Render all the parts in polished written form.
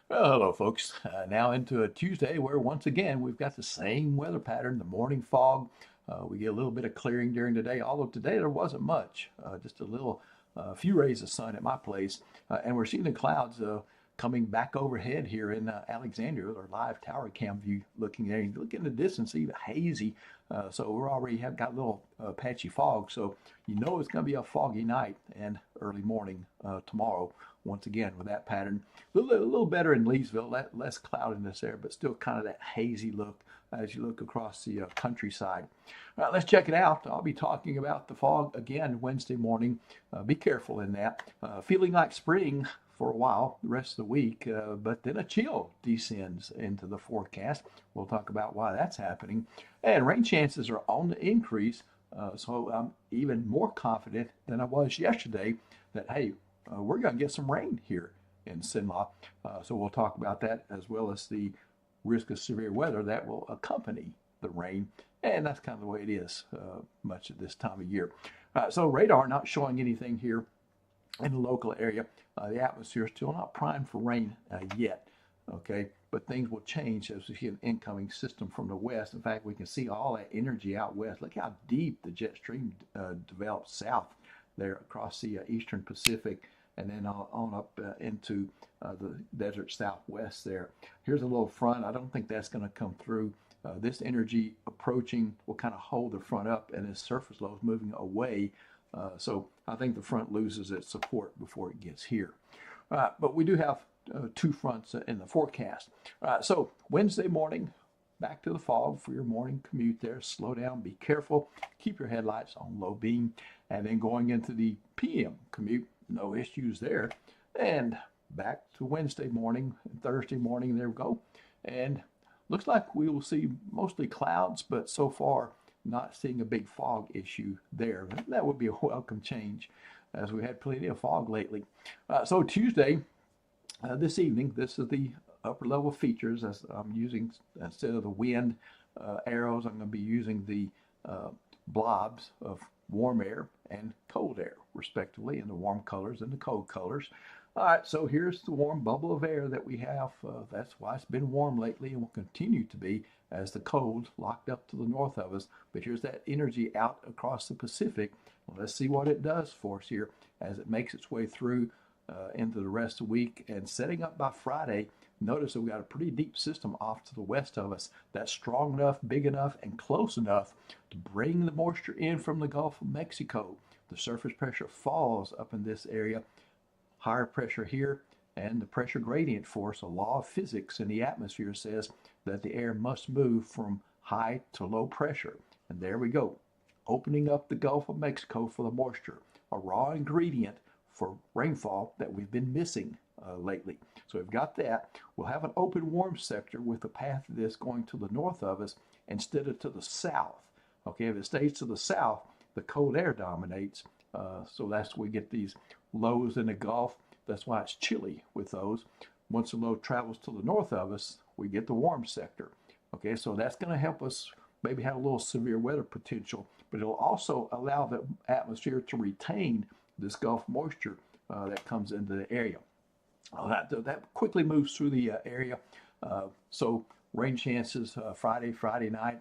Well, hello, folks. Now into a Tuesday where once again we've got the same weather pattern, the morning fog. We get a little bit of clearing during the day, although today there wasn't much, just a little, few rays of sun at my place. And we're seeing the clouds coming back overhead here in Alexandria with our live tower cam view looking there. You look in the distance, even hazy. So we're already have got a little patchy fog. So you know it's going to be a foggy night and early morning tomorrow once again with that pattern. A little better in Leesville, less cloudiness there, but still kind of that hazy look as you look across the countryside. All right, let's check it out. I'll be talking about the fog again Wednesday morning. Be careful in that. Feeling like spring for a while, the rest of the week, but then a chill descends into the forecast. We'll talk about why that's happening. And rain chances are on the increase, so I'm even more confident than I was yesterday that, hey, we're going to get some rain here in Sinlock. So we'll talk about that as well as the risk of severe weather that will accompany the rain. And that's kind of the way it is much of this time of year. So radar not showing anything here in the local area. The atmosphere is still not primed for rain yet. Okay, but things will change as we see an incoming system from the west. In fact, we can see all that energy out west. Look how deep the jet stream develops south there across the eastern Pacific and then on up into the desert southwest there. Here's a little front. I don't think that's going to come through. This energy approaching will kind of hold the front up, and this surface low is moving away. So I think the front loses its support before it gets here. But we do have two fronts in the forecast. So Wednesday morning, back to the fog for your morning commute there. Slow down, be careful, keep your headlights on low beam. And then going into the PM commute, no issues there. And back to Wednesday morning and Thursday morning, there we go. And looks like we will see mostly clouds, but so far not seeing a big fog issue there. That would be a welcome change as we had plenty of fog lately. So Tuesday, this evening, this is the upper level features as I'm using, instead of the wind arrows, I'm going to be using the blobs of warm air and cold air, respectively, in the warm colors and the cold colors. All right, so here's the warm bubble of air that we have. That's why it's been warm lately and will continue to be as the cold locked up to the north of us. But here's that energy out across the Pacific. Well, let's see what it does for us here as it makes its way through into the rest of the week and setting up by Friday. Notice that we got a pretty deep system off to the west of us that's strong enough, big enough, and close enough to bring the moisture in from the Gulf of Mexico. The surface pressure falls up in this area, higher pressure here, and the pressure gradient force, a law of physics in the atmosphere, says that the air must move from high to low pressure. And there we go, opening up the Gulf of Mexico for the moisture, a raw ingredient for rainfall that we've been missing lately. So we've got that. We'll have an open warm sector with the path of this going to the north of us instead of to the south. Okay, if it stays to the south, the cold air dominates. So that's where we get these lows in the Gulf. That's why it's chilly with those. Once the low travels to the north of us, we get the warm sector. Okay, so that's going to help us maybe have a little severe weather potential, but it'll also allow the atmosphere to retain this Gulf moisture that comes into the area. That quickly moves through the area. So rain chances Friday night,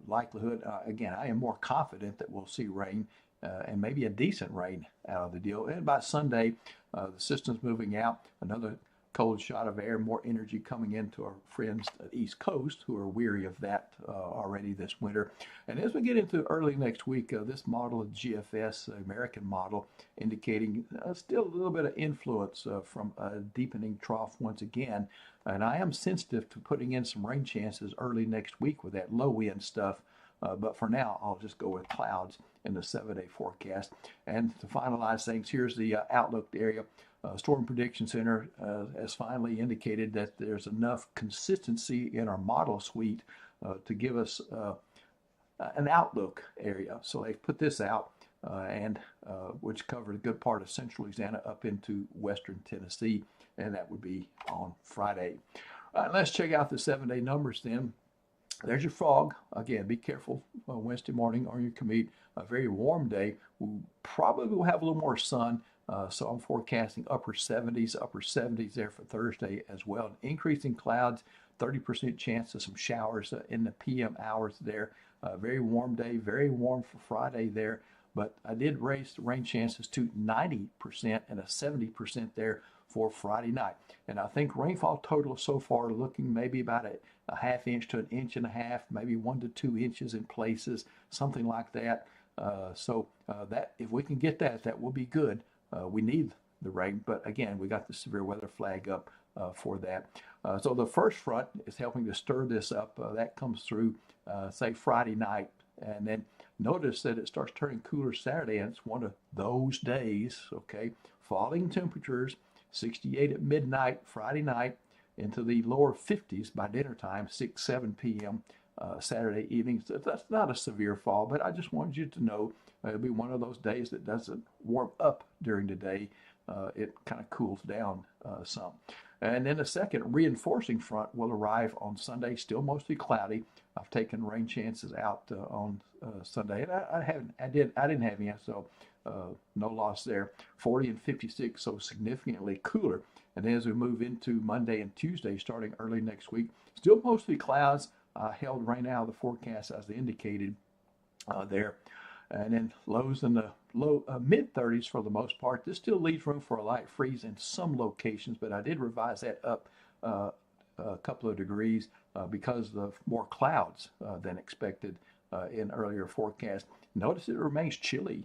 likelihood. Again, I am more confident that we'll see rain and maybe a decent rain out of the deal. And by Sunday, the system's moving out. Another cold shot of air, more energy coming into our friends at East Coast who are weary of that already this winter. And as we get into early next week, this model of GFS, American model, indicating still a little bit of influence from a deepening trough once again. And I am sensitive to putting in some rain chances early next week with that low end stuff. But for now, I'll just go with clouds in the 7-day forecast. And to finalize things, here's the outlook area. Storm Prediction Center has finally indicated that there's enough consistency in our model suite to give us an outlook area. So they've put this out, and which covered a good part of central Louisiana up into western Tennessee, and that would be on Friday. All right, let's check out the 7-day numbers then. There's your fog. Again, be careful Wednesday morning on your commute. A very warm day. We probably will have a little more sun, So I'm forecasting upper 70s there for Thursday as well. Increasing clouds, 30% chance of some showers in the PM hours there. Very warm day, very warm for Friday there. But I did raise the rain chances to 90% and a 70% there for Friday night. And I think rainfall total so far looking maybe about a half inch to an inch and a half, maybe 1 to 2 inches in places, something like that. That if we can get that, that will be good. We need the rain, but again, we got the severe weather flag up for that. So the first front is helping to stir this up. That comes through, say, Friday night, and then notice that it starts turning cooler Saturday, and it's one of those days, okay? Falling temperatures, 68 at midnight Friday night, into the lower 50s by dinner time, 6, 7 p.m. Saturday evening. So that's not a severe fall, but I just wanted you to know it'll be one of those days that doesn't warm up during the day. It kind of cools down some. And then a second reinforcing front will arrive on Sunday, still mostly cloudy. I've taken rain chances out on Sunday, and I didn't have any, so no loss there. 40 and 56, so significantly cooler. And then as we move into Monday and Tuesday, starting early next week, still mostly clouds. Held rain out of the forecast as indicated there. And then lows in the low mid 30s for the most part. This still leaves room for a light freeze in some locations, but I did revise that up a couple of degrees because of more clouds than expected in earlier forecast. Notice it remains chilly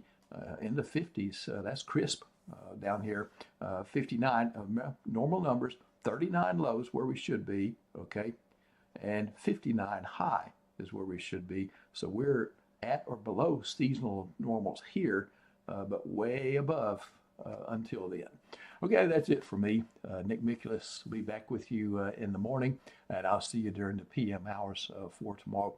in the 50s. That's crisp down here. 59 normal numbers, 39 lows where we should be, okay? And 59 high is where we should be. So we're at or below seasonal normals here, but way above until then. Okay, that's it for me. Nick Mikulas will be back with you in the morning, and I'll see you during the PM hours for tomorrow.